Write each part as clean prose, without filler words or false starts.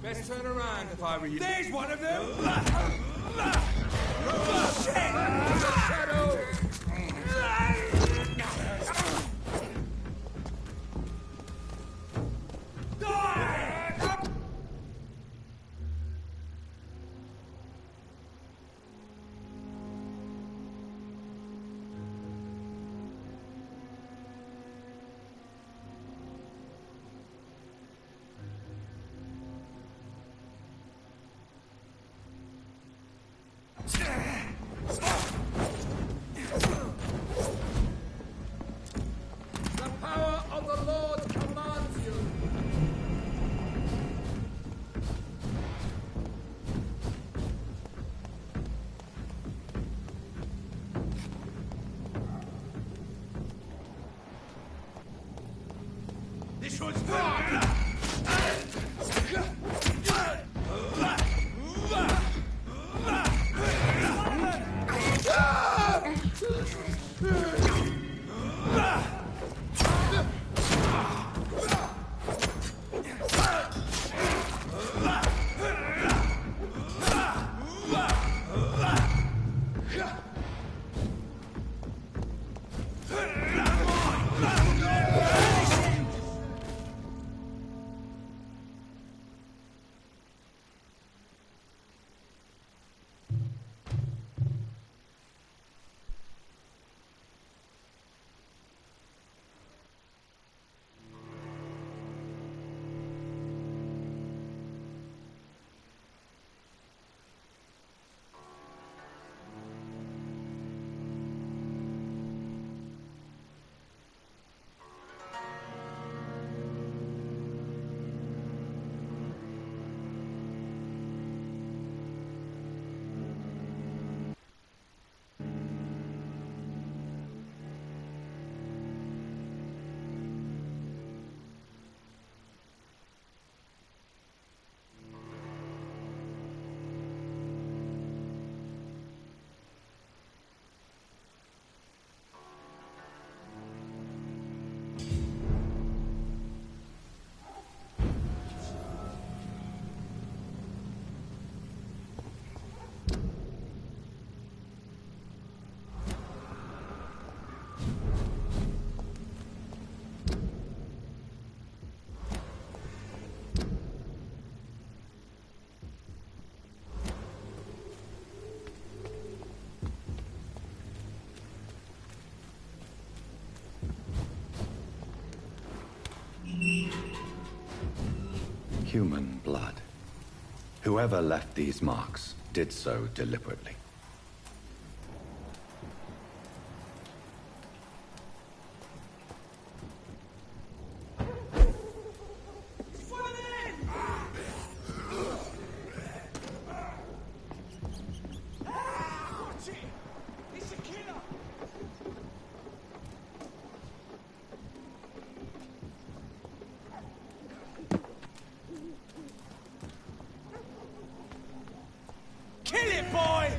Best turn around if I were you. There's one of them! Shadow! This one's mine! Human blood. Whoever left these marks did so deliberately. Kill it, boy!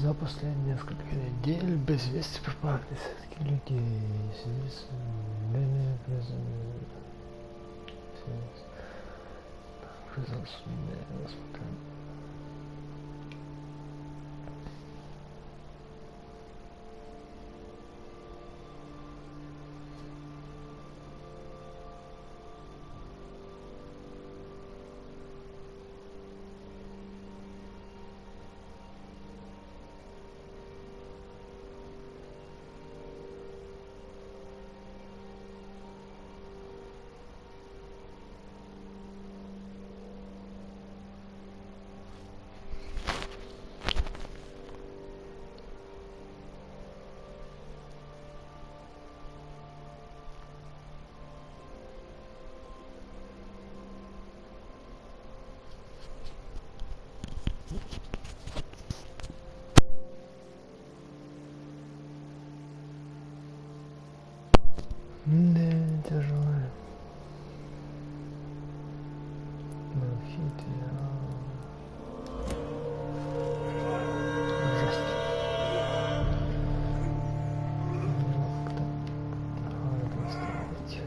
За последние несколько недель без вести пропали десятки людей. В связи с да, тяжелая. Жесть. Надо ставить.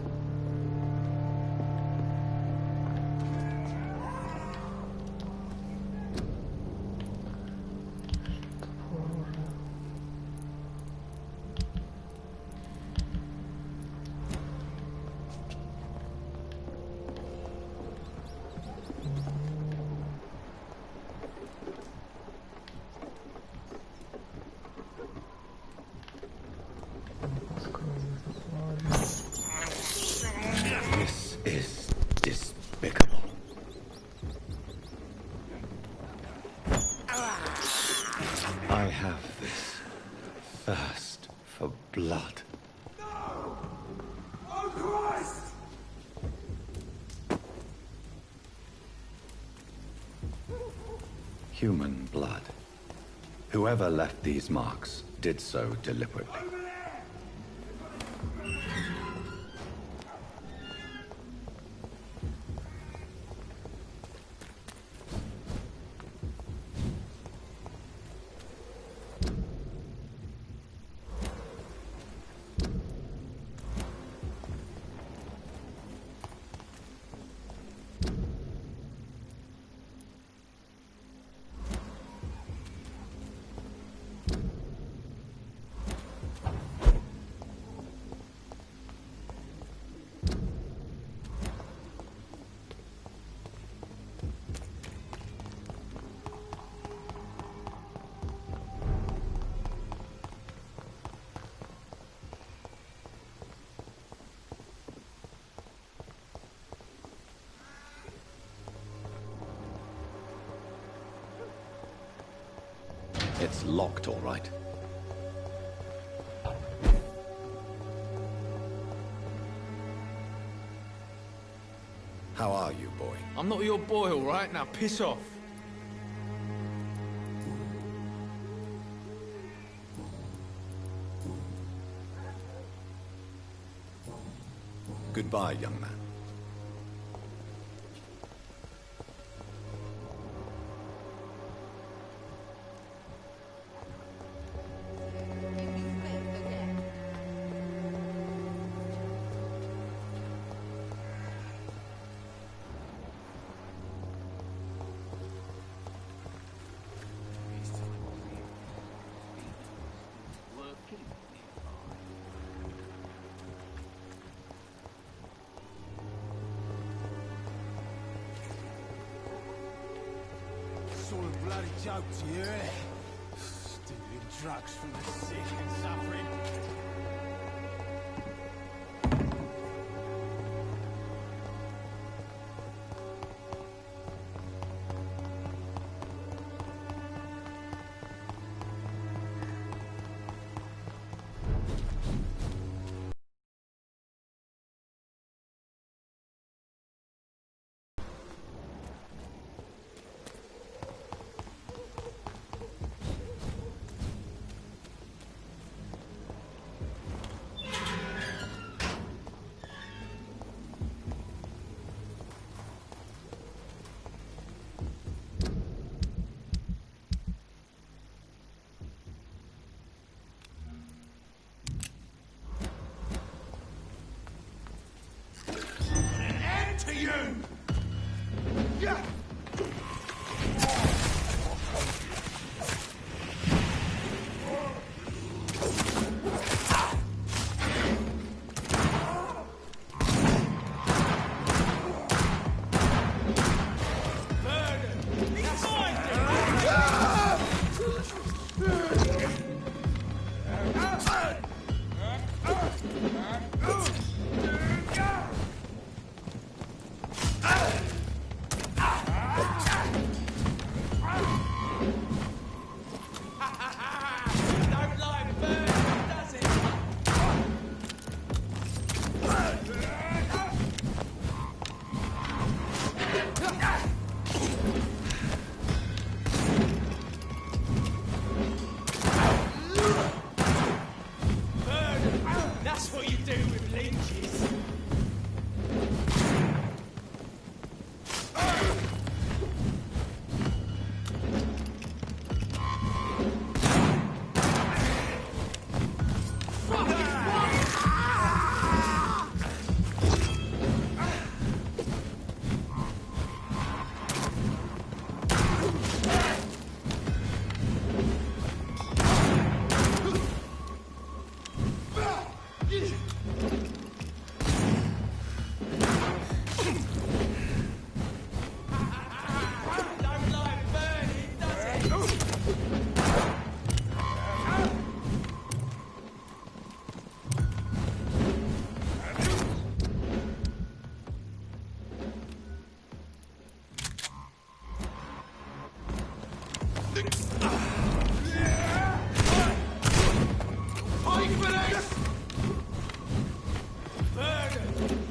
This is despicable. I have this thirst for blood. Oh, Christ! Human blood. Whoever left these marks did so deliberately. It's locked, all right. How are you, boy? I'm not your boy, all right? Now piss off. Goodbye, young man. It's all a bloody joke to you, isn't it? Stealing drugs from the sick and suffering.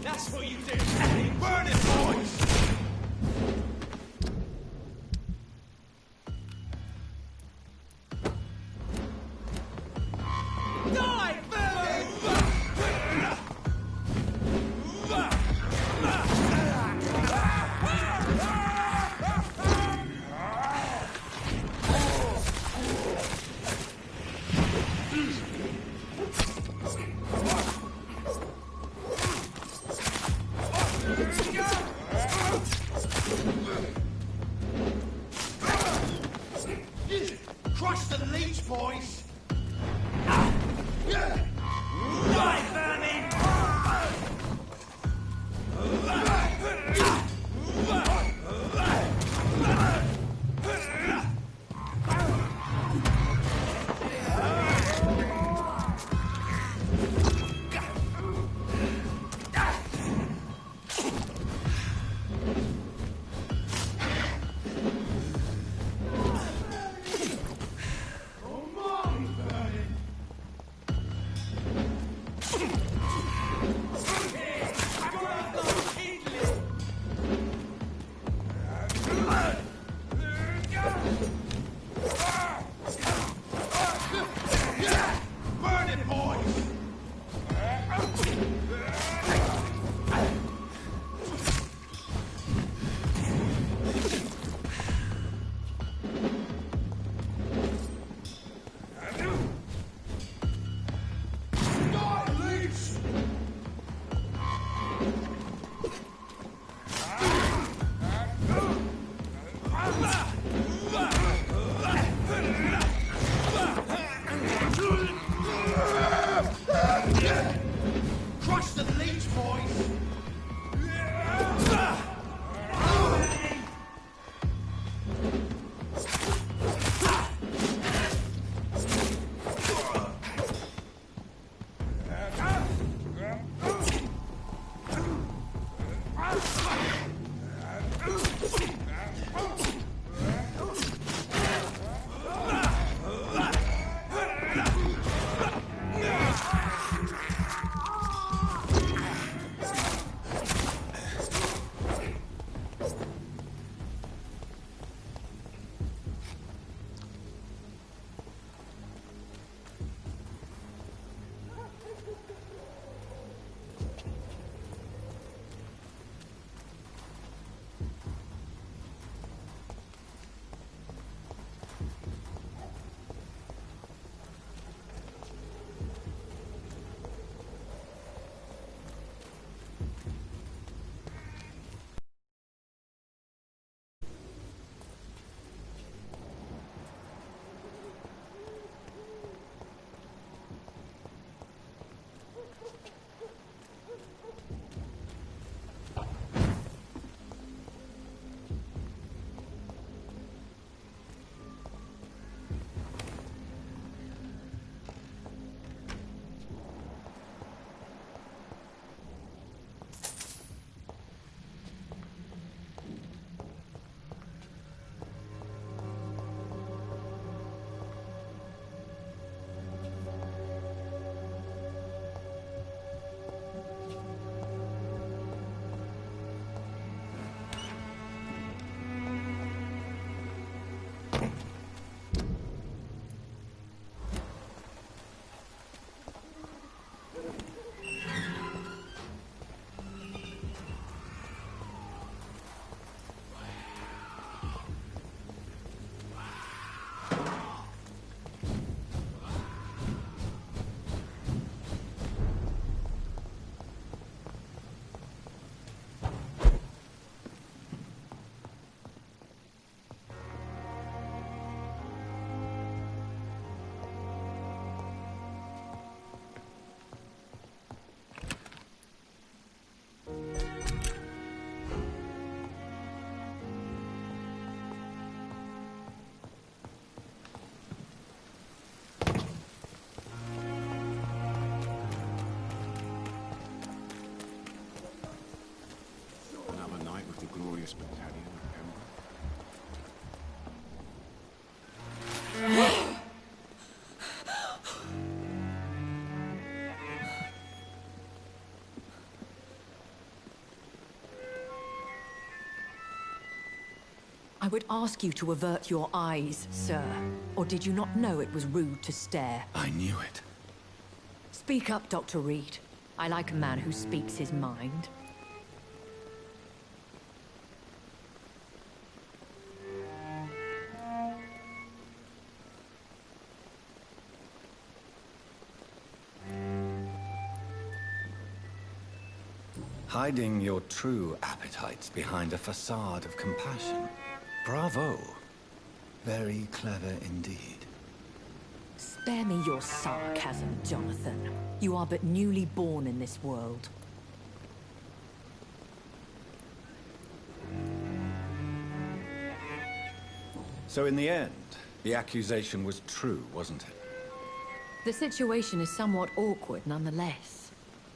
That's what you do. Burn it, boys! Die, burn! Crush the leech, boys! Die, vermin! I would ask you to avert your eyes, sir. Or did you not know it was rude to stare? I knew it. Speak up, Dr. Reed. I like a man who speaks his mind. Hiding your true appetites behind a facade of compassion. Bravo. Very clever indeed. Spare me your sarcasm, Jonathan. You are but newly born in this world. So in the end, the accusation was true, wasn't it? The situation is somewhat awkward nonetheless.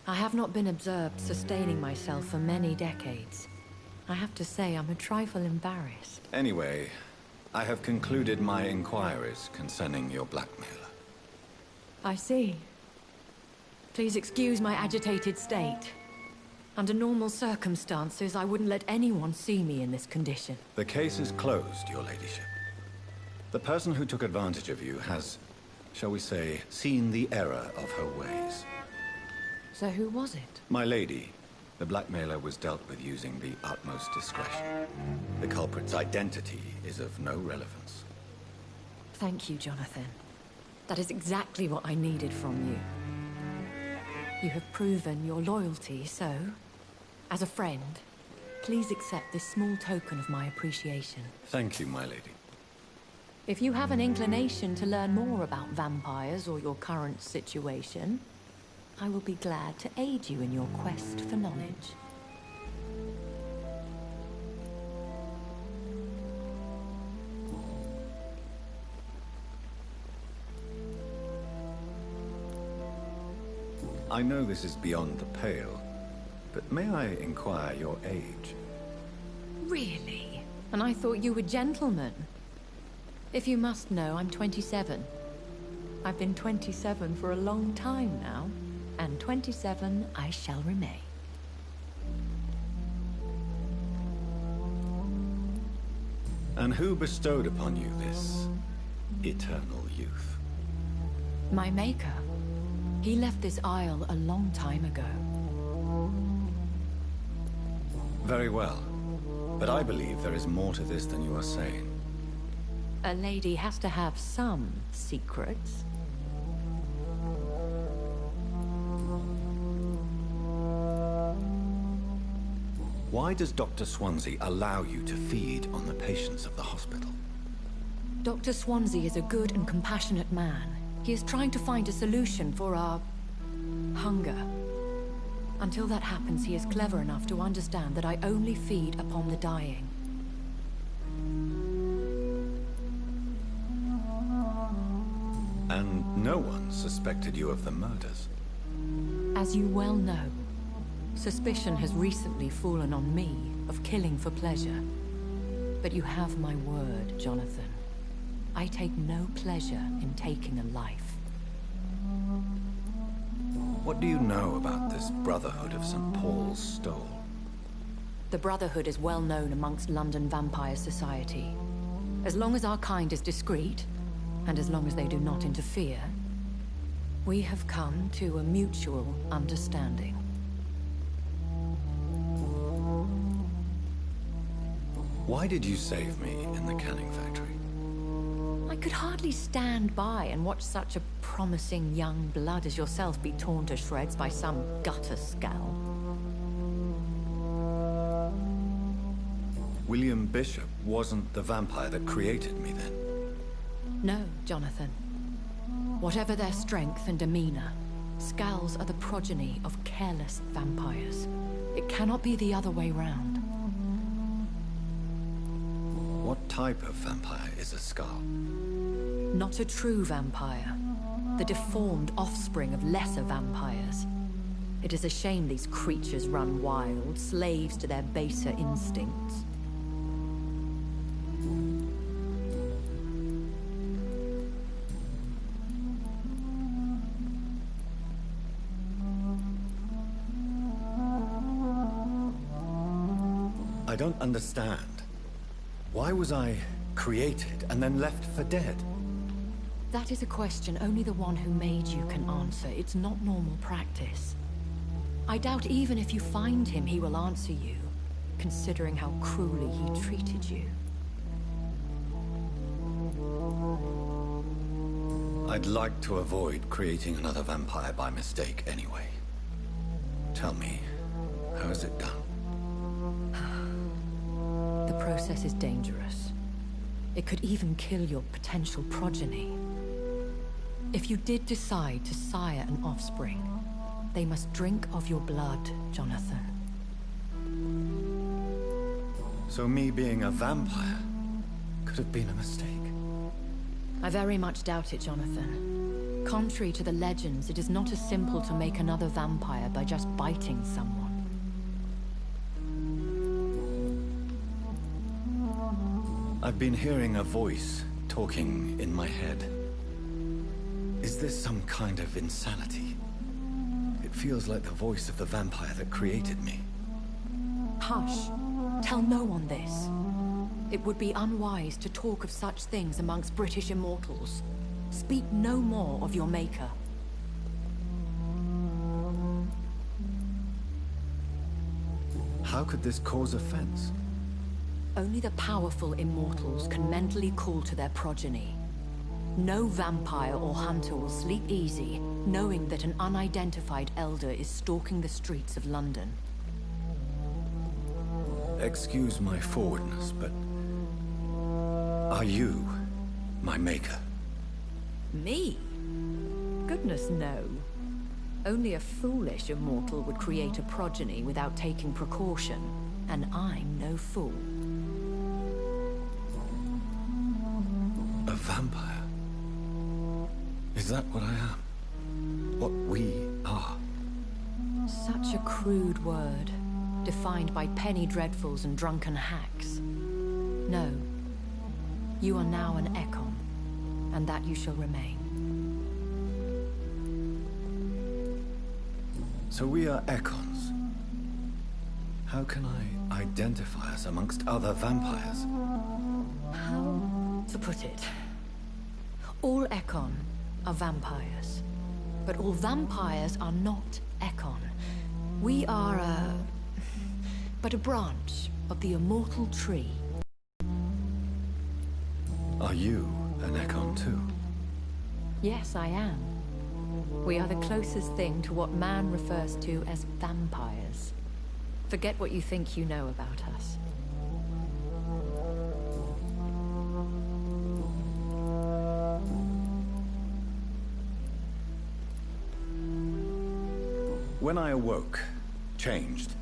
I have not been observed sustaining myself for many decades. I have to say I'm a trifle embarrassed. Anyway, I have concluded my inquiries concerning your blackmailer. I see. Please excuse my agitated state. Under normal circumstances, I wouldn't let anyone see me in this condition. The case is closed, your ladyship. The person who took advantage of you has, shall we say, seen the error of her ways. So who was it? My lady, the blackmailer was dealt with using the utmost discretion. The culprit's identity is of no relevance. Thank you, Jonathan. That is exactly what I needed from you. You have proven your loyalty, so, as a friend, please accept this small token of my appreciation. Thank you, my lady. If you have an inclination to learn more about vampires or your current situation, I will be glad to aid you in your quest for knowledge. I know this is beyond the pale, but may I inquire your age? Really? And I thought you were gentlemen. If you must know, I'm 27. I've been 27 for a long time now, and 27 I shall remain. And who bestowed upon you this eternal youth? My maker. He left this isle a long time ago. Very well. But I believe there is more to this than you are saying. A lady has to have some secrets. Why does Dr. Swansea allow you to feed on the patients of the hospital? Dr. Swansea is a good and compassionate man. He is trying to find a solution for our hunger. Until that happens, he is clever enough to understand that I only feed upon the dying. And no one suspected you of the murders. As you well know, suspicion has recently fallen on me of killing for pleasure. But you have my word, Jonathan. I take no pleasure in taking a life. What do you know about this Brotherhood of St. Paul's Stole? The Brotherhood is well known amongst London Vampire Society. As long as our kind is discreet, and as long as they do not interfere, we have come to a mutual understanding. Why did you save me in the canning factory? I could hardly stand by and watch such a promising young blood as yourself be torn to shreds by some gutter scowl. William Bishop wasn't the vampire that created me then. No, Jonathan. Whatever their strength and demeanor, Scowls are the progeny of careless vampires. It cannot be the other way round. What type of vampire is a Skull? Not a true vampire. The deformed offspring of lesser vampires. It is a shame these creatures run wild, slaves to their baser instincts. I don't understand. Why was I created and then left for dead? That is a question only the one who made you can answer. It's not normal practice. I doubt even if you find him, he will answer you, considering how cruelly he treated you. I'd like to avoid creating another vampire by mistake anyway. Tell me, how is it done? The process is dangerous. It could even kill your potential progeny. If you did decide to sire an offspring, they must drink of your blood, Jonathan. So me being a vampire could have been a mistake. I very much doubt it, Jonathan. Contrary to the legends, it is not as simple to make another vampire by just biting someone. I've been hearing a voice talking in my head. Is this some kind of insanity? It feels like the voice of the vampire that created me. Hush. Tell no one this. It would be unwise to talk of such things amongst British immortals. Speak no more of your maker. How could this cause offense? Only the powerful immortals can mentally call to their progeny. No vampire or hunter will sleep easy, knowing that an unidentified elder is stalking the streets of London. Excuse my forwardness, but... are you my maker? Me? Goodness, no. Only a foolish immortal would create a progeny without taking precaution, and I'm no fool. A vampire? Is that what I am? What we are? Such a crude word, defined by penny dreadfuls and drunken hacks. No. You are now an Ekon, and that you shall remain. So we are Ekons. How can I identify us amongst other vampires? How to put it? All Ekon are vampires, but all vampires are not Ekon. We are but a branch of the immortal tree. Are you an Ekon too? Yes, I am. We are the closest thing to what man refers to as vampires. Forget what you think you know about us. When I awoke, changed,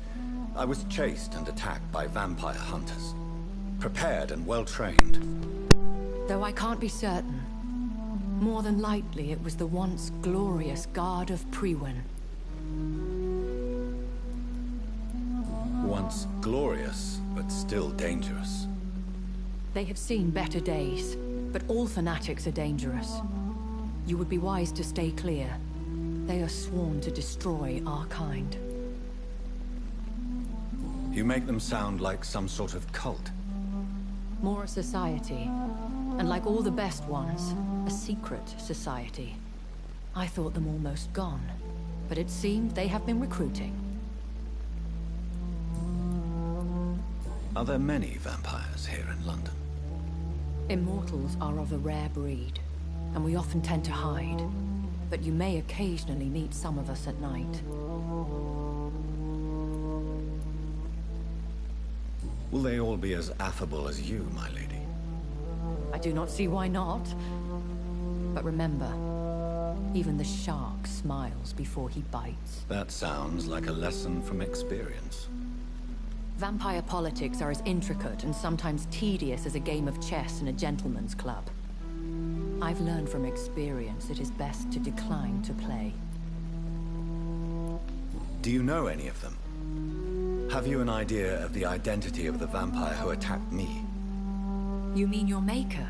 I was chased and attacked by vampire hunters. Prepared and well-trained. Though I can't be certain, more than likely it was the once glorious Guard of Prewin. Once glorious, but still dangerous. They have seen better days, but all fanatics are dangerous. You would be wise to stay clear. They are sworn to destroy our kind. You make them sound like some sort of cult. More a society, and like all the best ones, a secret society. I thought them almost gone, but it seemed they have been recruiting. Are there many vampires here in London? Immortals are of a rare breed, and we often tend to hide. But you may occasionally meet some of us at night. Will they all be as affable as you, my lady? I do not see why not. But remember, even the shark smiles before he bites. That sounds like a lesson from experience. Vampire politics are as intricate and sometimes tedious as a game of chess in a gentleman's club. I've learned from experience it is best to decline to play. Do you know any of them? Have you an idea of the identity of the vampire who attacked me? You mean your maker?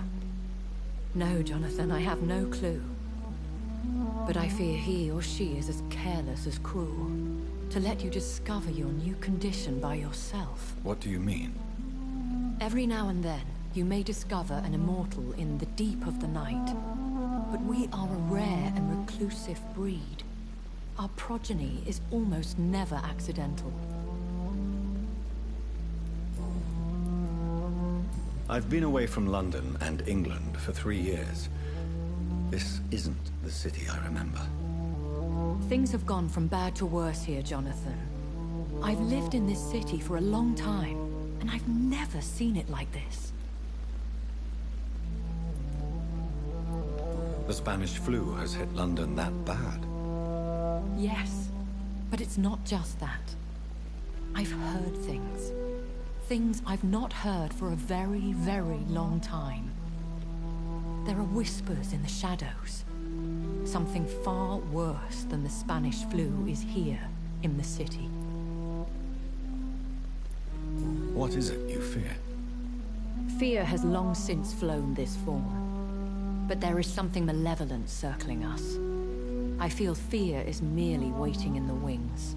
No, Jonathan, I have no clue. But I fear he or she is as careless as cruel. To let you discover your new condition by yourself. What do you mean? Every now and then, you may discover an immortal in the deep of the night. But we are a rare and reclusive breed. Our progeny is almost never accidental. I've been away from London and England for 3 years. This isn't the city I remember. Things have gone from bad to worse here, Jonathan. I've lived in this city for a long time, and I've never seen it like this. The Spanish flu has hit London that bad. Yes, but it's not just that. I've heard things. Things I've not heard for a very, very long time. There are whispers in the shadows. Something far worse than the Spanish flu is here in the city. What is it you fear? Fear has long since flown this form. But there is something malevolent circling us. I feel fear is merely waiting in the wings.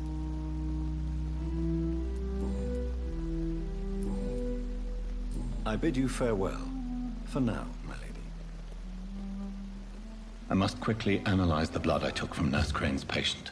I bid you farewell, for now, my lady. I must quickly analyze the blood I took from Nurse Crane's patient.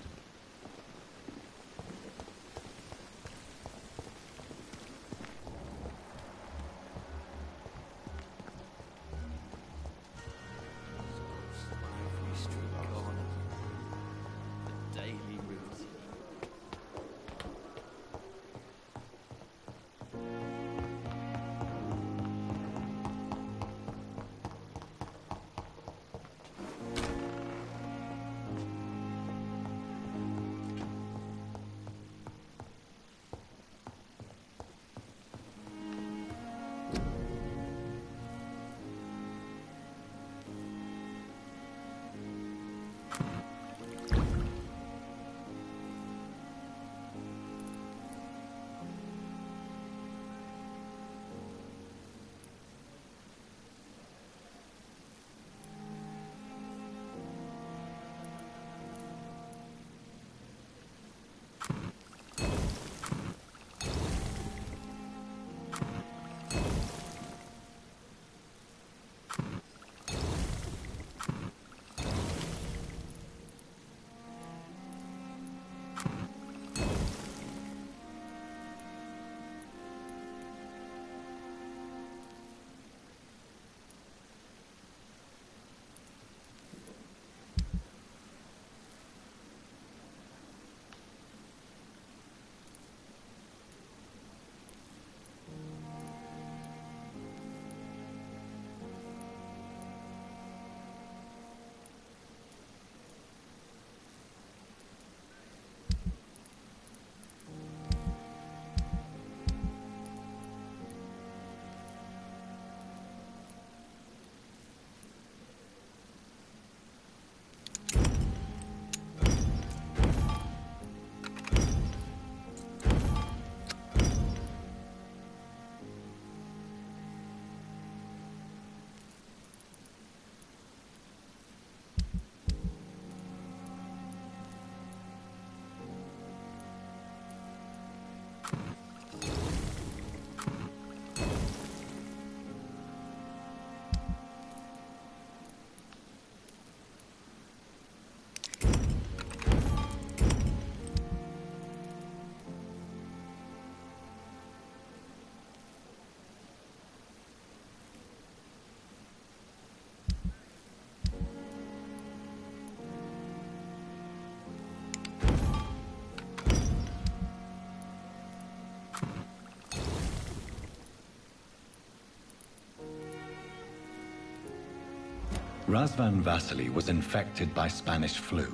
Razvan Vasily was infected by Spanish flu,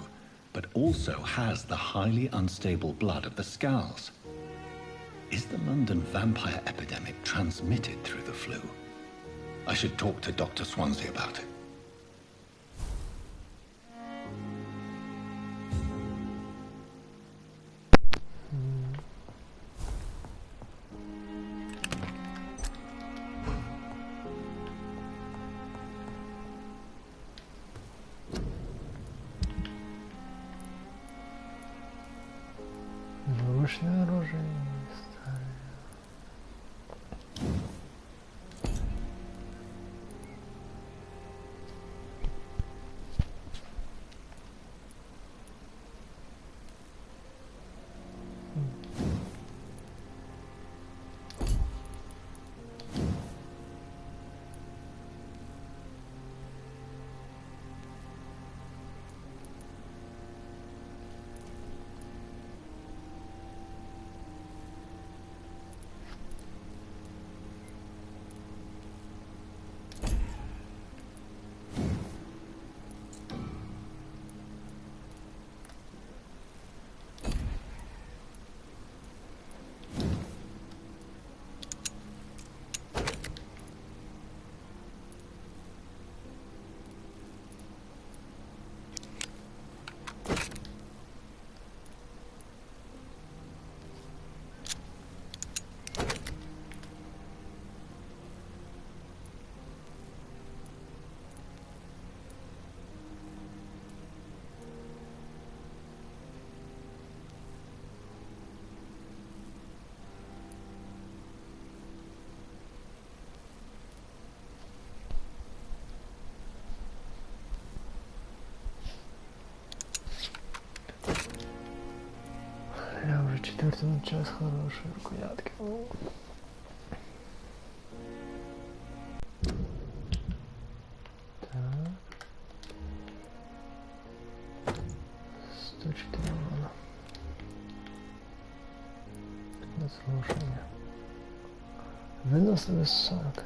but also has the highly unstable blood of the Scowls. Is the London vampire epidemic transmitted through the flu? I should talk to Dr. Swansea about it. Научное оружие старое. Каждый час хорошие рукоятки. Так. 104 урона. На слушание. Выносливость 40.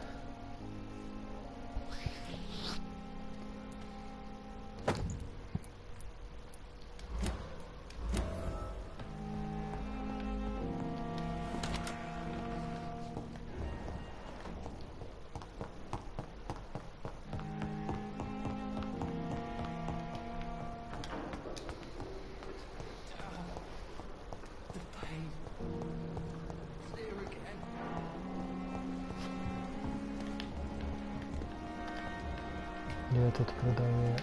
Я тут продаю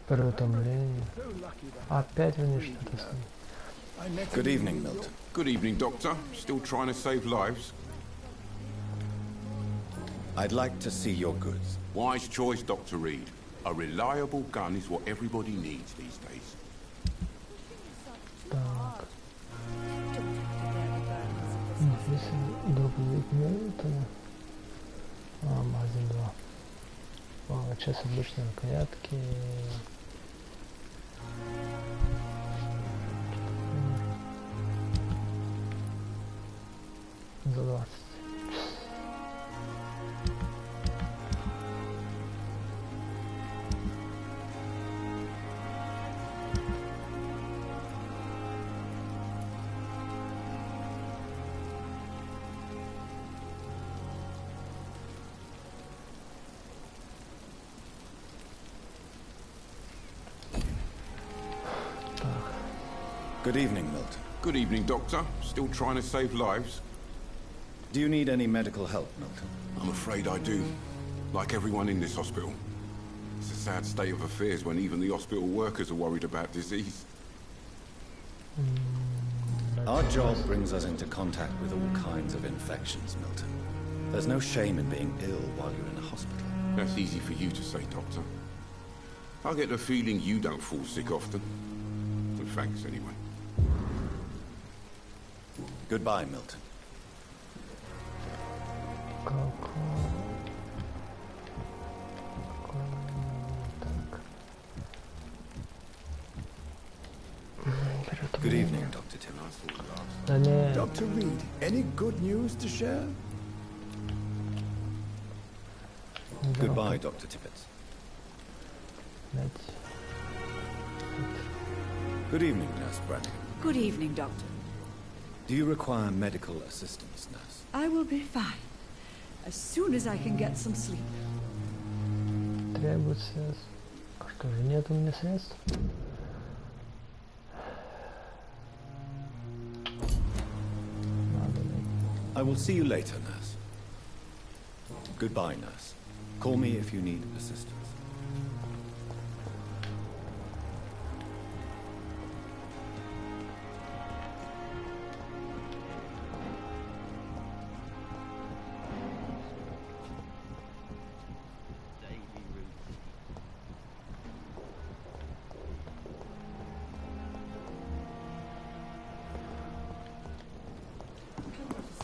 переутомление. Опять они что-то стоят. Good evening, Milton. Good evening, Doctor. Still trying to save lives? I'd like to see your goods. Wise choice, Dr. Reed. A reliable gun is what everybody needs these days. Так. Здесь добавить Милтона. Магазин 2. Сейчас обычные рукоятки. За 20. Good evening, Milton. Good evening, Doctor. Still trying to save lives? Do you need any medical help, Milton? I'm afraid I do. Like everyone in this hospital. It's a sad state of affairs when even the hospital workers are worried about disease. Our job brings us into contact with all kinds of infections, Milton. There's no shame in being ill while you're in a hospital. That's easy for you to say, Doctor. I get the feeling you don't fall sick often. And thanks, anyway. Goodbye, Milton. Good evening, Dr. Tim. Dr. Reed, any good news to share? Goodbye, Dr. Tippett. Good evening, Nurse Brannigan. Good evening, Doctor. Do you require medical assistance, nurse? I will be fine. As soon as I can get some sleep. Требуется... Что же, нет у меня средств? I will see you later, nurse. Goodbye, nurse. Call me if you need assistance.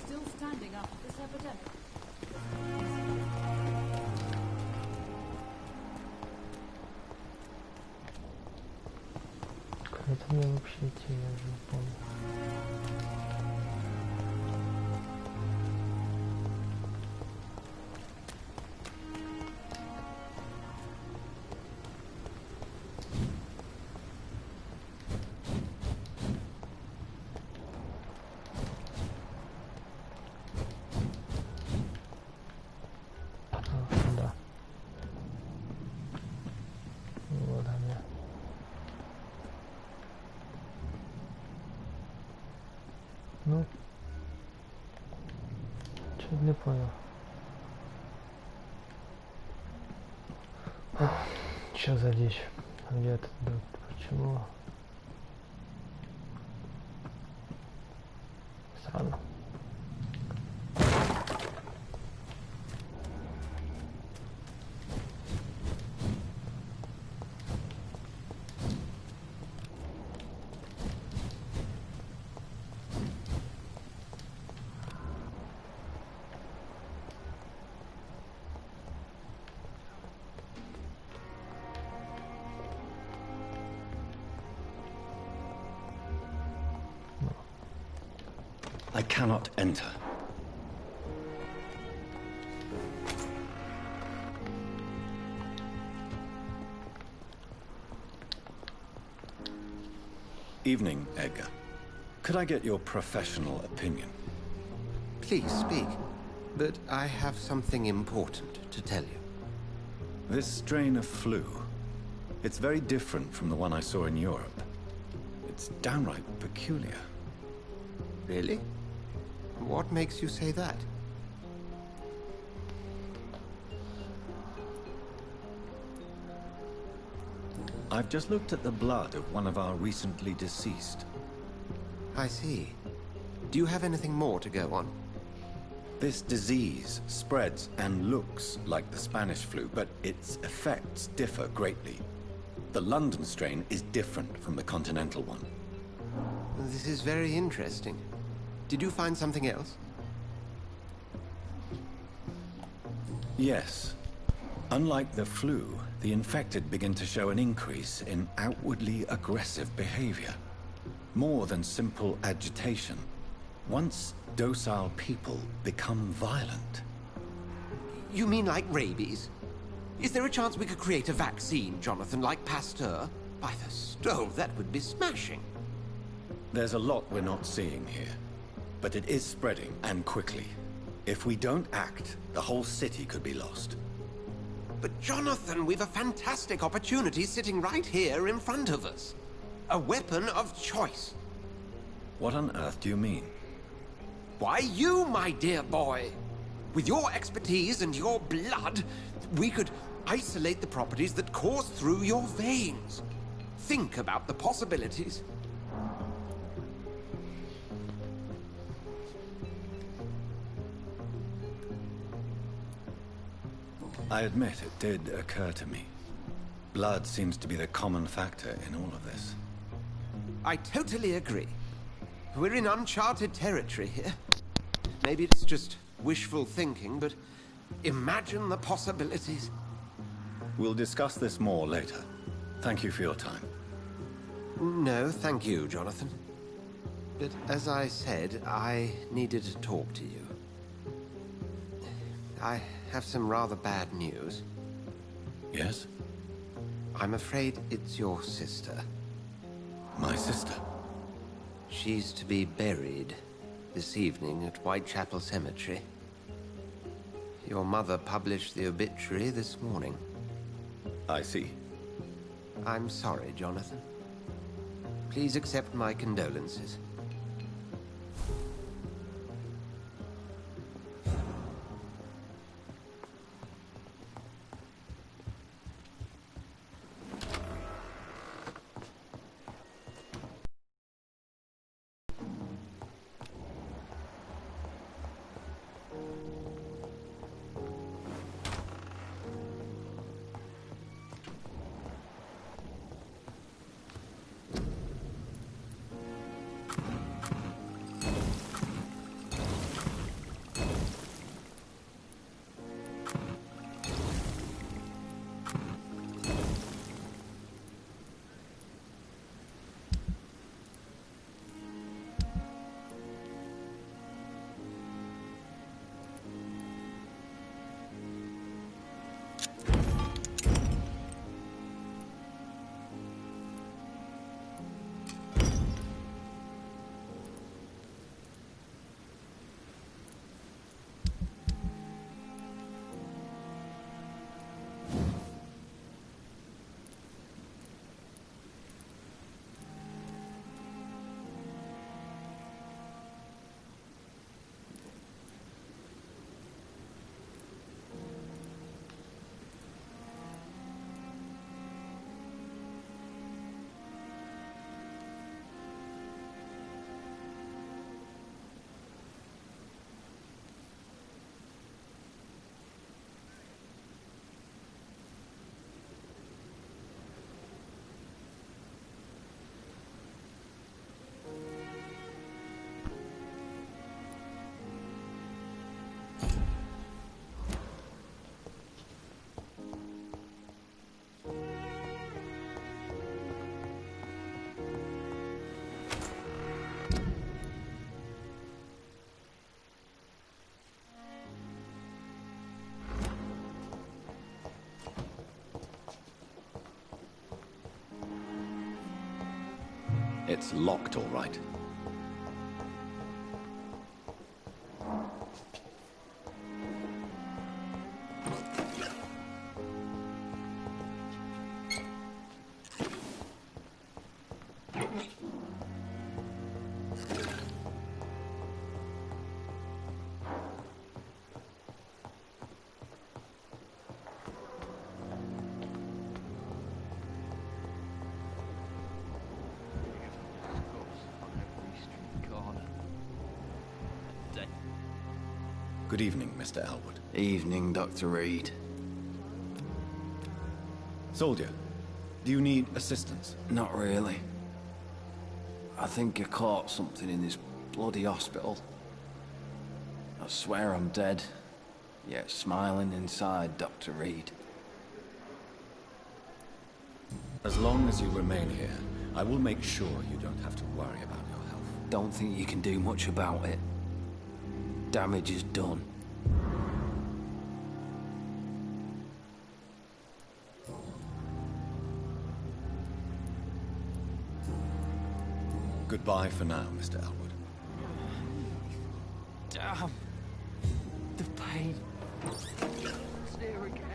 Still standing after this epidemic. Это мне вообще идти, я уже не помню. Да. Вот они. Ну, чуть не понял. Что за дичь? Где этот док? Почему? Странно. I cannot enter. Evening, Edgar. Could I get your professional opinion? Please speak, but I have something important to tell you. This strain of flu, it's very different from the one I saw in Europe. It's downright peculiar. Really? What makes you say that? I've just looked at the blood of one of our recently deceased. I see. Do you have anything more to go on? This disease spreads and looks like the Spanish flu, but its effects differ greatly. The London strain is different from the continental one. This is very interesting. Did you find something else? Yes. Unlike the flu, the infected begin to show an increase in outwardly aggressive behavior. More than simple agitation. Once docile people become violent. You mean like rabies? Is there a chance we could create a vaccine, Jonathan, like Pasteur? By the stove, that would be smashing. There's a lot we're not seeing here. But it is spreading, and quickly. If we don't act, the whole city could be lost. But Jonathan, we've a fantastic opportunity sitting right here in front of us. A weapon of choice. What on earth do you mean? Why, you, my dear boy. With your expertise and your blood, we could isolate the properties that course through your veins. Think about the possibilities. I admit it did occur to me. Blood seems to be the common factor in all of this. I totally agree. We're in uncharted territory here. Maybe it's just wishful thinking, but imagine the possibilities. We'll discuss this more later. Thank you for your time. No, thank you, Jonathan. But as I said, I needed to talk to you. I have some rather bad news. Yes? I'm afraid it's your sister. My sister? She's to be buried this evening at Whitechapel Cemetery. Your mother published the obituary this morning. I see. I'm sorry, Jonathan. Please accept my condolences. It's locked, all right. Good evening, Mr. Elwood. Evening, Dr. Reed. Soldier, do you need assistance? Not really. I think I caught something in this bloody hospital. I swear I'm dead, yet smiling inside, Dr. Reed. As long as you remain here, I will make sure you don't have to worry about your health. Don't think you can do much about it. Damage is done. Goodbye for now, Mr. Elwood. Damn. The pain. It's there again.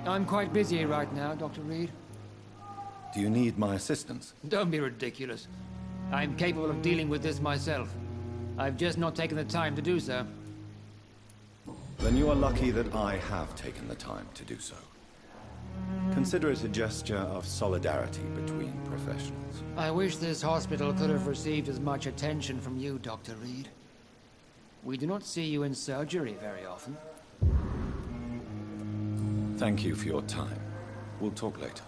I'm quite busy right now, Dr. Reed. Do you need my assistance? Don't be ridiculous. I'm capable of dealing with this myself. I've just not taken the time to do so. Then you are lucky that I have taken the time to do so. Consider it a gesture of solidarity between professionals. I wish this hospital could have received as much attention from you, Dr. Reed. We do not see you in surgery very often. Thank you for your time. We'll talk later.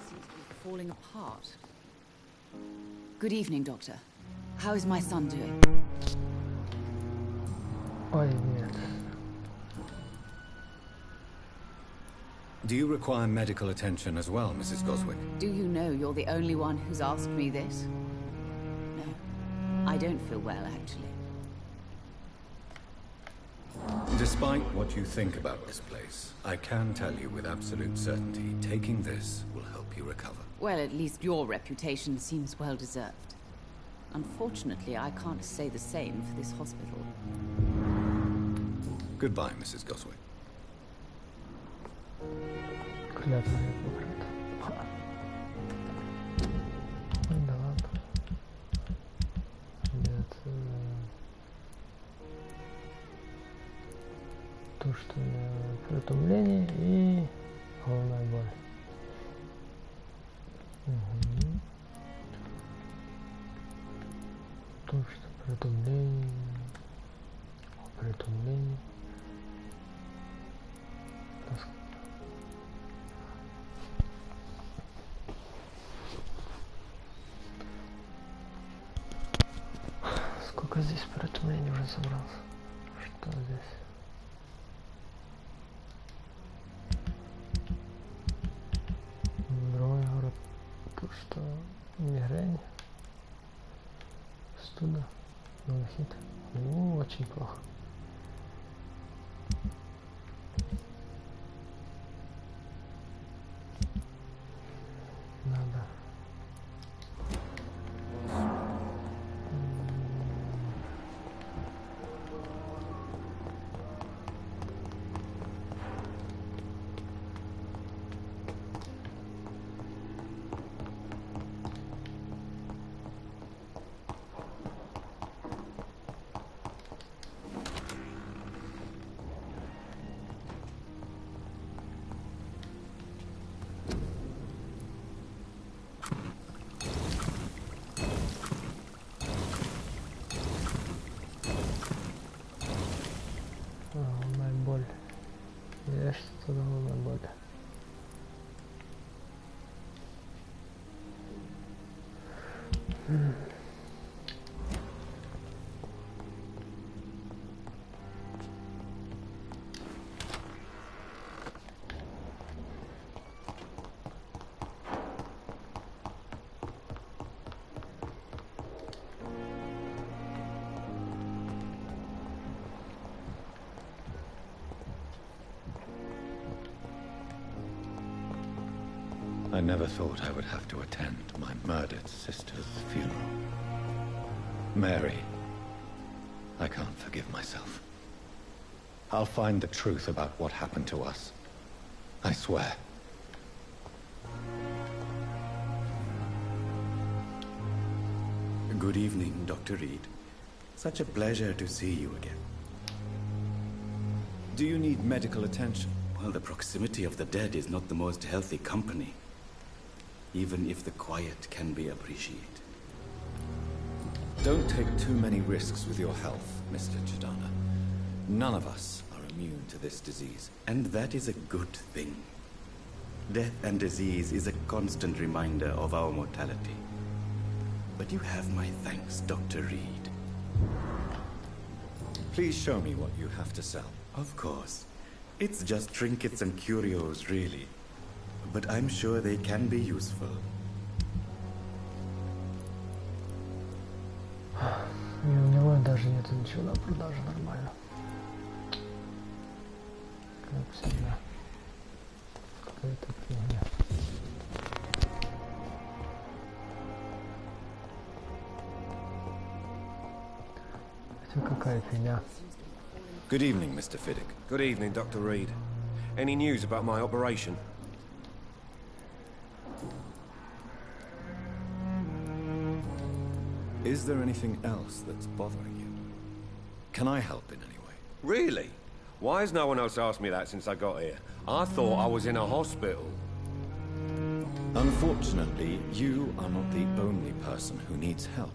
Seems to be falling apart. Good evening, Doctor. How is my son doing? Ой, нет. Do you require medical attention as well, Mrs. Goswick? Do you know you're the only one who's asked me this? No, I don't feel well, actually. Despite what you think about this place, I can tell you with absolute certainty, taking this will help you recover. Well, at least your reputation seems well deserved. Unfortunately, I can't say the same for this hospital. Goodbye, Mrs. Goswick. Клятва Гиппократа. Ой, да ладно. Ребят, то, что у меня притомление и головная боль. Угу. То, что притомление, притомление. Сколько здесь притомлений уже собрался? Что здесь? Другой город. Тут что? Мигрень. Студа. Монохит. Очень плохо. Надо. Головная боль. Я что-то головная боль. I never thought I would have to attend my murdered sister's funeral. Mary, I can't forgive myself. I'll find the truth about what happened to us. I swear. Good evening, Dr. Reed. Such a pleasure to see you again. Do you need medical attention? Well, the proximity of the dead is not the most healthy company, even if the quiet can be appreciated. Don't take too many risks with your health, Mr. Chidana. None of us are immune to this disease. And that is a good thing. Death and disease is a constant reminder of our mortality. But you have my thanks, Dr. Reed. Please show me what you have to sell. Of course. It's just trinkets and curios, really. But I'm sure they can be useful. И у него даже нет ничего на продажу, нормально. Как всегда. Какая-то фигня. Хотя какая фигня. Good evening, Mr. Fiddick. Good evening, Dr. Reed. Any news about my operation? Is there anything else that's bothering you? Can I help in any way? Really? Why has no one else asked me that since I got here? I thought I was in a hospital. Unfortunately, you are not the only person who needs help.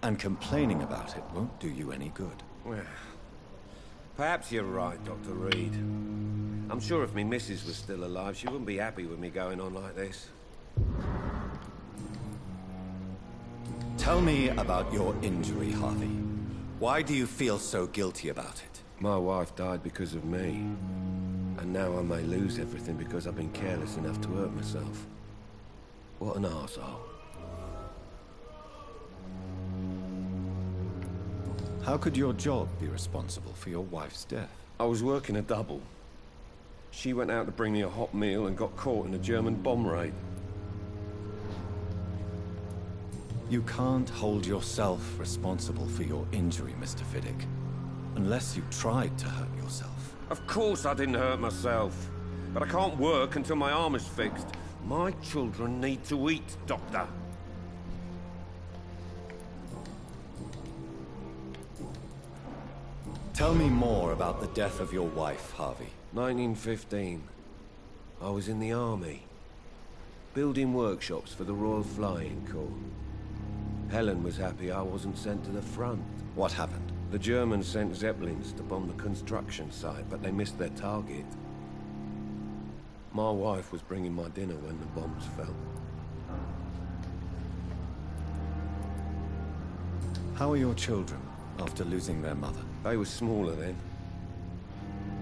And complaining about it won't do you any good. Well, perhaps you're right, Dr. Reed. I'm sure if me missus was still alive, she wouldn't be happy with me going on like this. Tell me about your injury, Harvey. Why do you feel so guilty about it? My wife died because of me. And now I may lose everything because I've been careless enough to hurt myself. What an arsehole. How could your job be responsible for your wife's death? I was working a double. She went out to bring me a hot meal and got caught in a German bomb raid. You can't hold yourself responsible for your injury, Mr. Fiddick. Unless you tried to hurt yourself. Of course I didn't hurt myself. But I can't work until my arm is fixed. My children need to eat, Doctor. Tell me more about the death of your wife, Harvey. 1915. I was in the army. Building workshops for the Royal Flying Corps. Helen was happy I wasn't sent to the front. What happened? The Germans sent Zeppelins to bomb the construction site, but they missed their target. My wife was bringing my dinner when the bombs fell. How are your children after losing their mother? They were smaller then.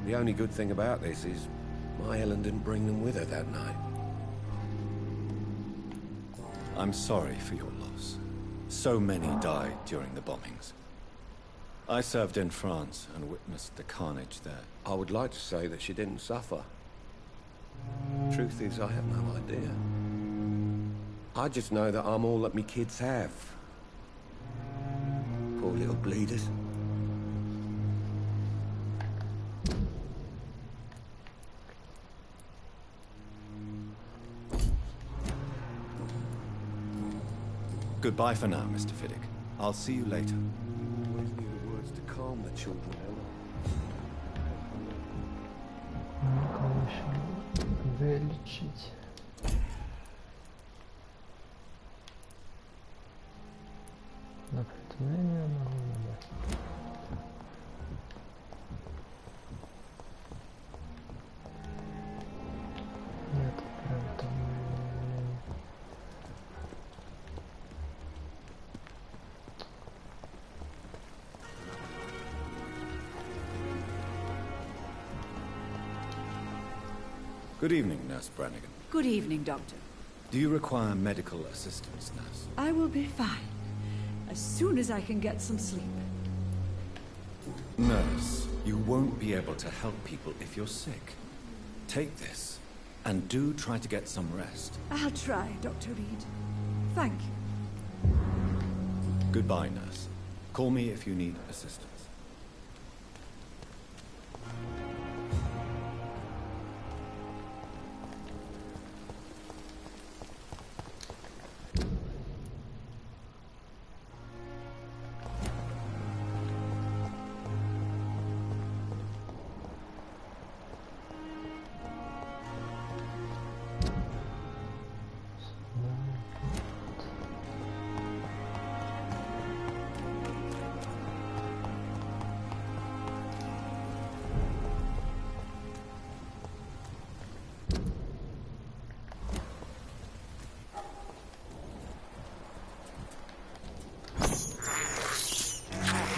The only good thing about this is my Helen didn't bring them with her that night. I'm sorry for your loss. So many died during the bombings. I served in France and witnessed the carnage there. I would like to say that she didn't suffer. Truth is, I have no idea. I just know that I'm all that me kids have. Poor little bleeders. Goodbye for now, Mr. Fiddick. I'll see you later. Always needed words to calm the children, Ella. Ну, конечно, вылечить. На предмение могу набрать. Нет, прям там. Good evening, Nurse Brannigan. Good evening, Doctor. Do you require medical assistance, Nurse? I will be fine. As soon as I can get some sleep. Nurse, you won't be able to help people if you're sick. Take this. And do try to get some rest. I'll try, Dr. Reed. Thank you. Goodbye, nurse. Call me if you need assistance.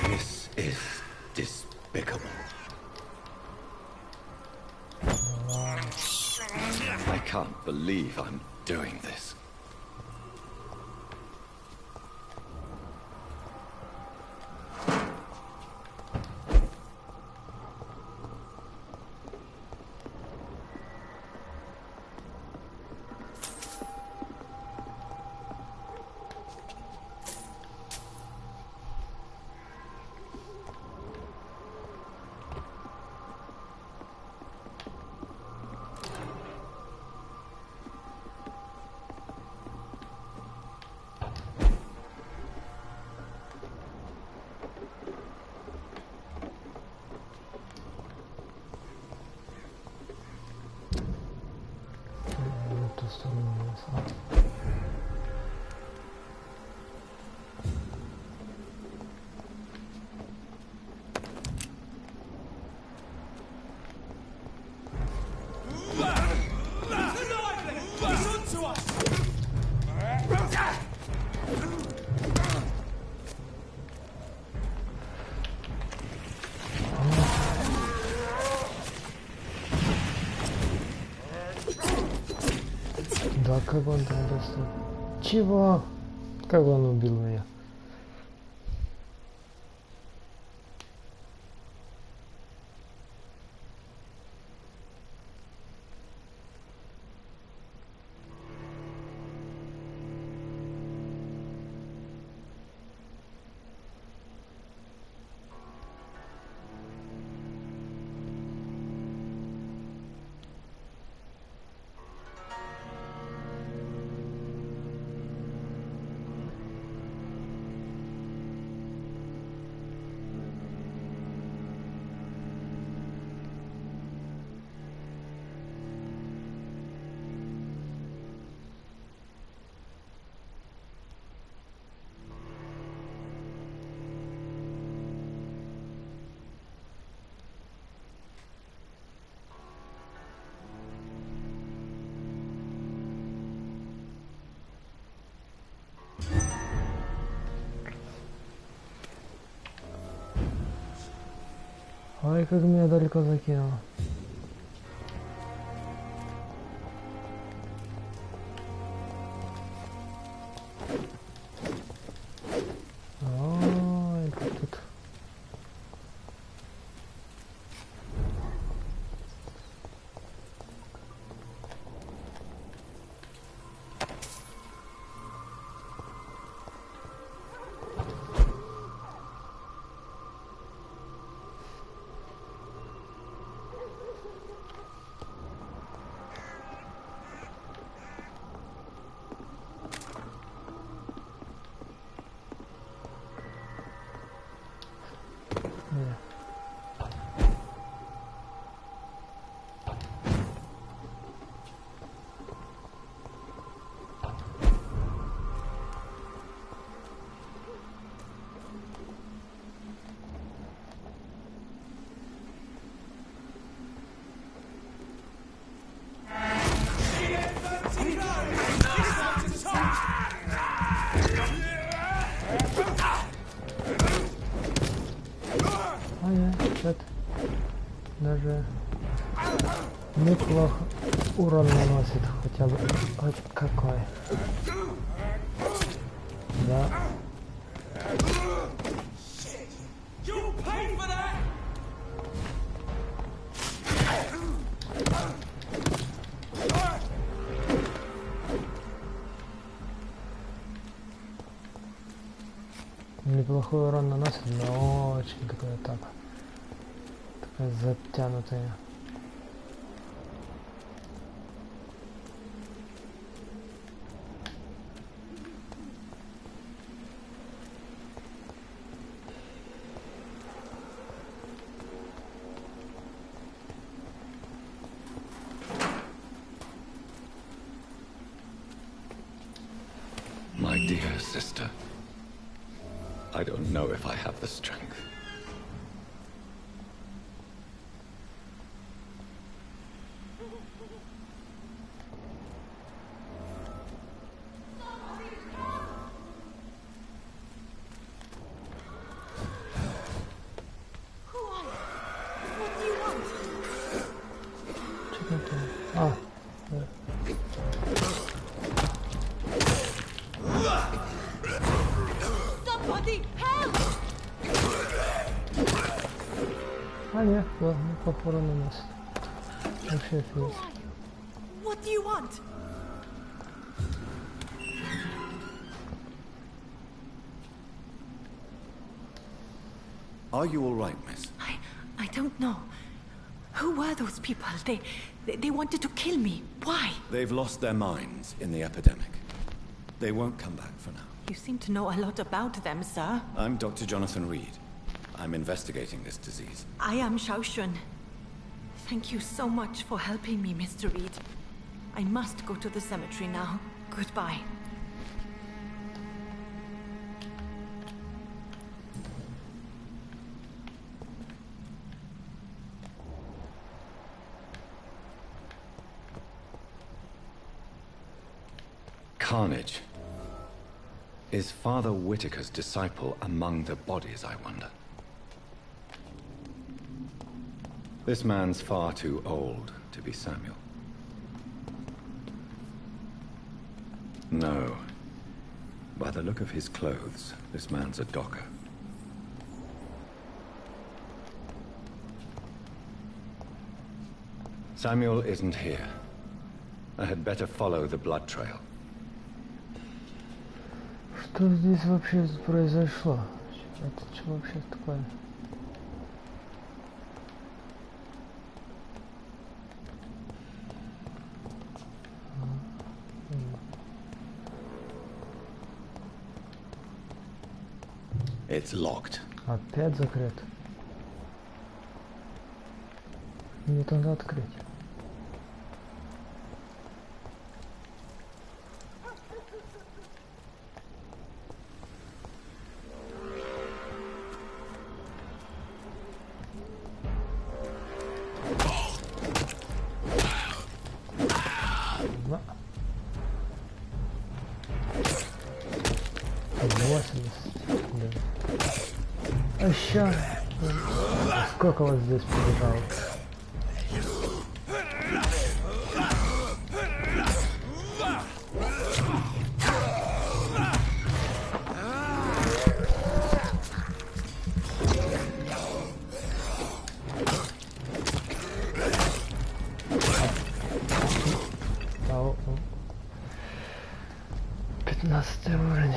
This is despicable. I can't believe I'm doing this. Да, как он там достал? Чего? Как он убил меня? Ой, как меня далеко закинуло. Ой, тут. Даже неплохо урон наносит, хотя бы хоть какой. Да. Неплохой урон наносит, но очень такая атака. Такая затянутая. My dear sister, I don't know if I have the strength. Нет, похоже на нас. Вообще физ. What do you want? Are you all right, miss? I don't know. Who were those people? They wanted to kill me. Why? They've lost their minds in the epidemic. They won't come back for now. You seem to know a lot about them, sir. I'm Dr. Jonathan Reed. I'm investigating this disease. I am Xiaoxun. Thank you so much for helping me, Mr. Reed. I must go to the cemetery now. Goodbye. Carnage. Is Father Whitaker's disciple among the bodies, I wonder? This man's far too old to be Samuel. No. By the look of his clothes, this man's a docker. Samuel isn't here. I had better follow the blood trail. Что здесь вообще произошло? Это что вообще такое? It's locked. Опять закрыт. Мне тогда открыть. Сколько вас здесь побежало? Пятнадцатый уровень.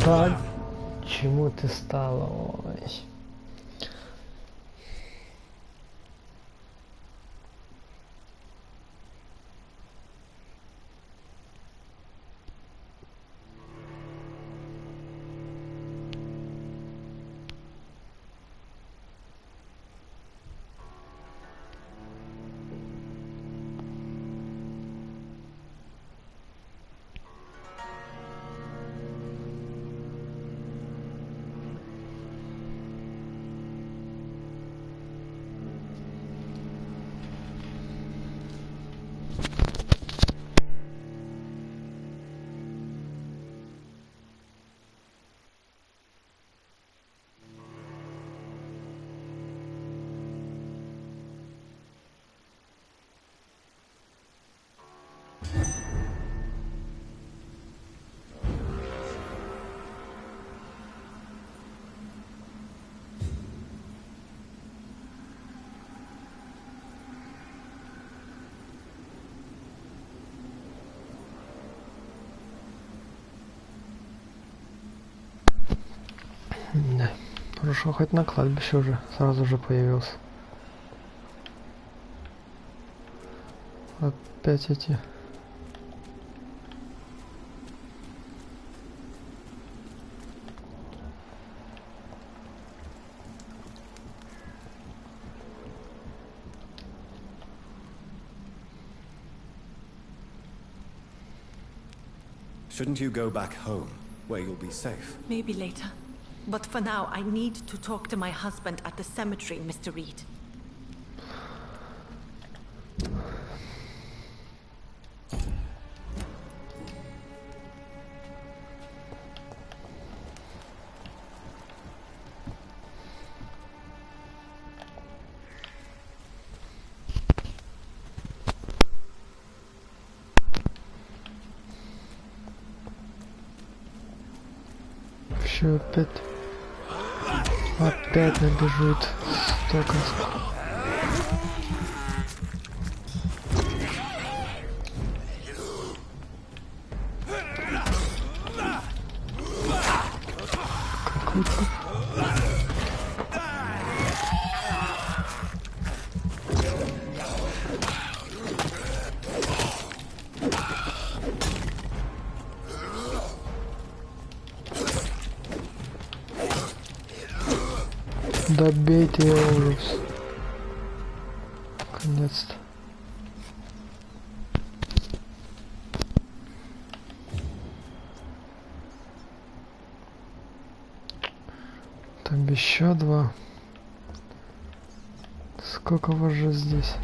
Да, чему ты стала? Ой. Хорошо, хоть на кладбище уже сразу же появился. Опять эти. Shouldn't you go back home, where you'll be safe? Maybe later. But for now, I need to talk to my husband at the cemetery, Mr. Reed. Еще опять набежит столько. Какой-то. Добейте его ужас. Наконец-то. Там еще два. Сколько вас же здесь?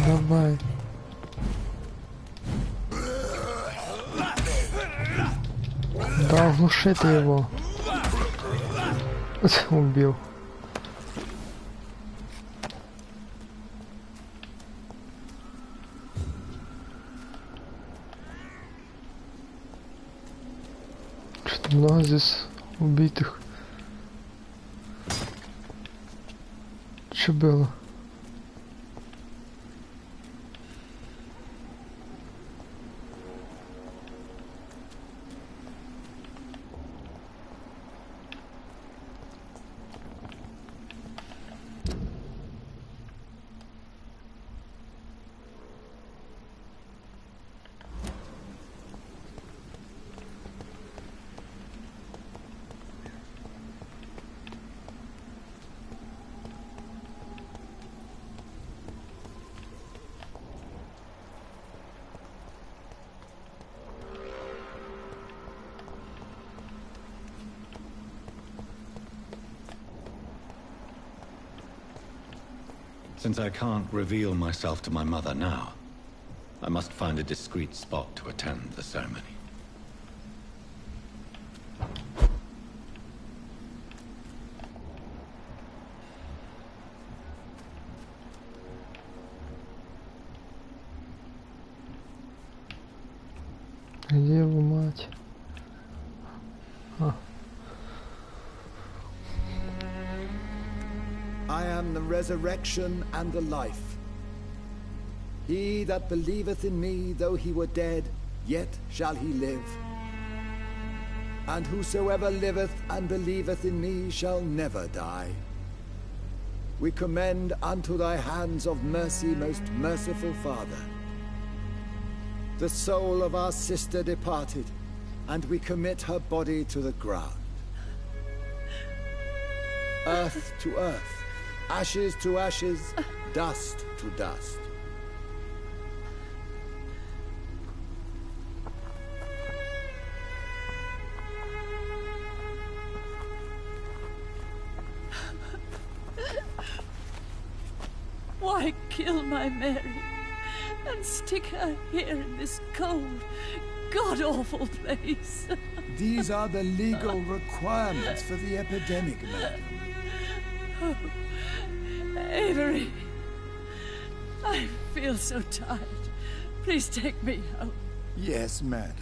Давай. Да, оглуши ты его. Убил. Что-то много здесь убитых. Что было? Since I can't reveal myself to my mother now, I must find a discreet spot to attend the ceremony. Где его мать? I am the resurrection and the life. He that believeth in me, though he were dead, yet shall he live. And whosoever liveth and believeth in me shall never die. We commend unto thy hands of mercy, most merciful Father, the soul of our sister departed, and we commit her body to the ground. Earth to earth, ashes to ashes, dust to dust. Why kill my Mary and stick her here in this cold, god-awful place? These are the legal requirements for the epidemic, madam. Oh, Avery, I feel so tired. Please take me home. Yes, madam.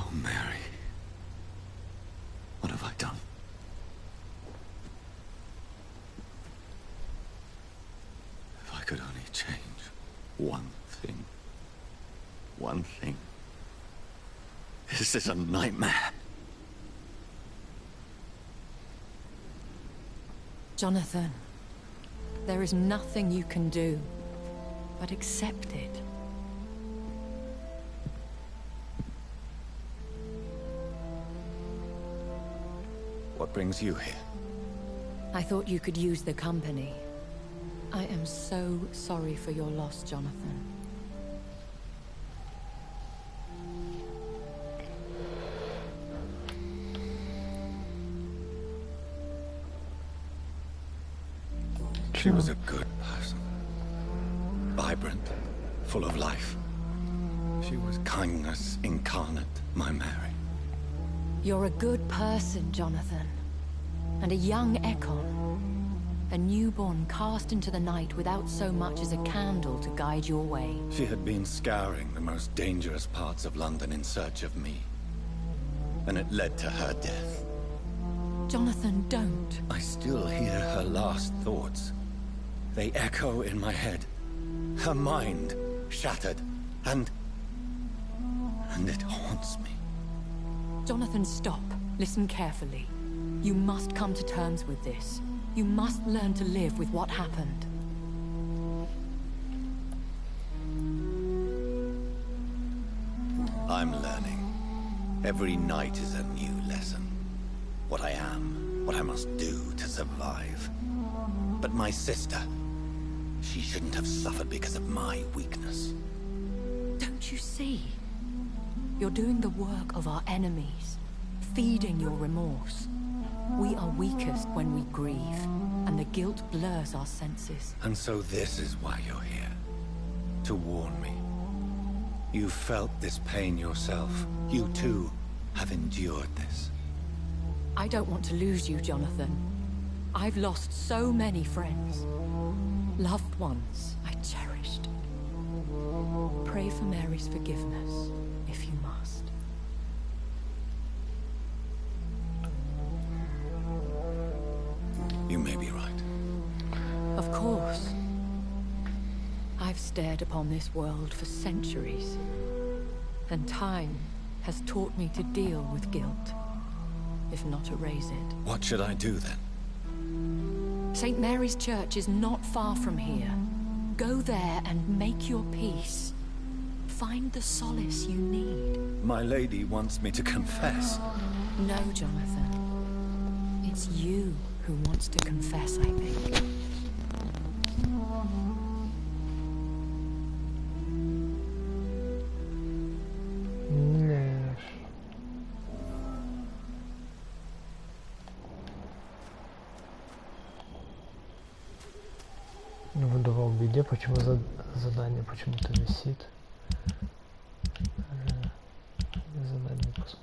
Oh, Mary. What have I done? If I could only change one thing. One thing. This is a nightmare. Jonathan, there is nothing you can do but accept it. What brings you here? I thought you could use the company. I am so sorry for your loss, Jonathan. She was a good person. Vibrant, full of life. She was kindness incarnate, my Mary. You're a good person, Jonathan. And a young Ekon. A newborn cast into the night without so much as a candle to guide your way. She had been scouring the most dangerous parts of London in search of me. And it led to her death. Jonathan, don't. I still hear her last thoughts. They echo in my head. Her mind shattered, and it haunts me. Jonathan, stop. Listen carefully. You must come to terms with this. You must learn to live with what happened. I'm learning. Every night is a new lesson. What I am, what I must do to survive. But my sister, she shouldn't have suffered because of my weakness. Don't you see? You're doing the work of our enemies, feeding your remorse. We are weakest when we grieve, and the guilt blurs our senses. And so this is why you're here. To warn me. You felt this pain yourself. You too have endured this. I don't want to lose you, Jonathan. I've lost so many friends. Loved ones I cherished. Pray for Mary's forgiveness, if you must. You may be right. Of course. I've stared upon this world for centuries, and time has taught me to deal with guilt, if not erase it. What should I do then? St. Mary's Church is not far from here. Go there and make your peace. Find the solace you need. My lady wants me to confess. No, Jonathan. It's you who wants to confess, I think. Выдавал в беде, почему задание почему-то висит. Задание посмотреть.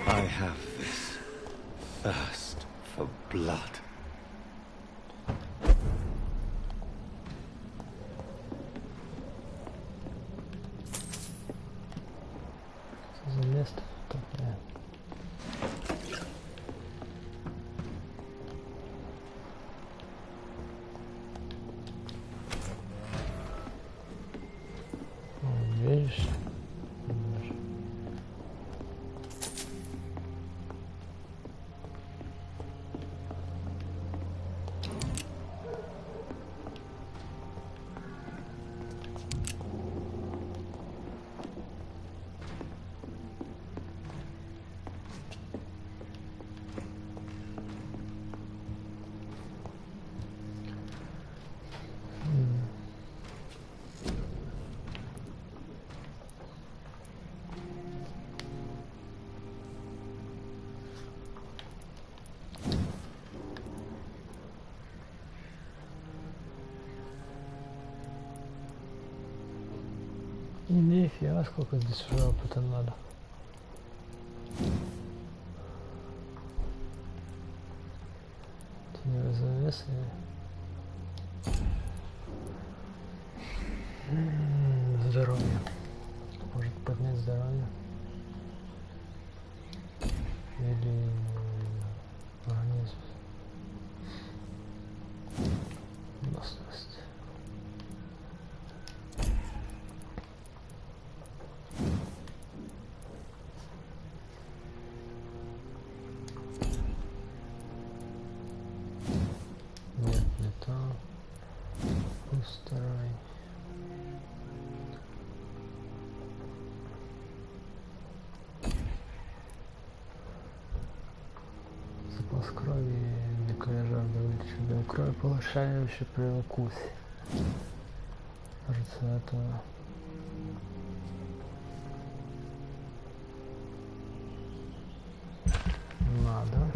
I have this thirst for blood. Что за место такое? Видишь? Нифига, сколько здесь уже опыта надо. Теневые завесы. Здоровье. Может поднять здоровье. Или организм. Выносливость. Нет, не то. Устарай. Запас крови, дикая жажда увеличивает кровь, повышающая при укусе. Кажется, это надо.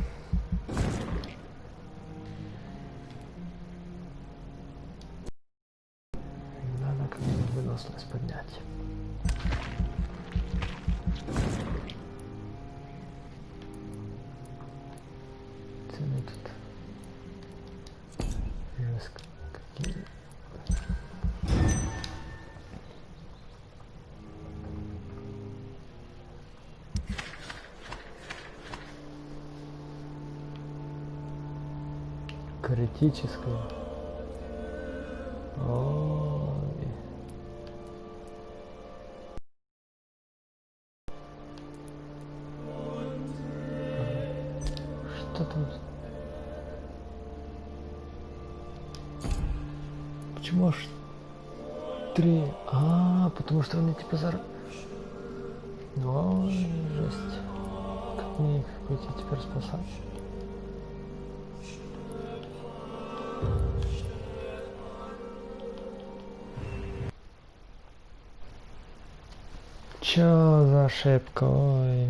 Надо как-нибудь выносливость поднять. Цены тут жестко какие. Критическое. Ой. Что тут? Почему аж 3? Потому что они типа Ой, жесть. Как мне их пойти теперь спасать? Чё за ошибка? Ой.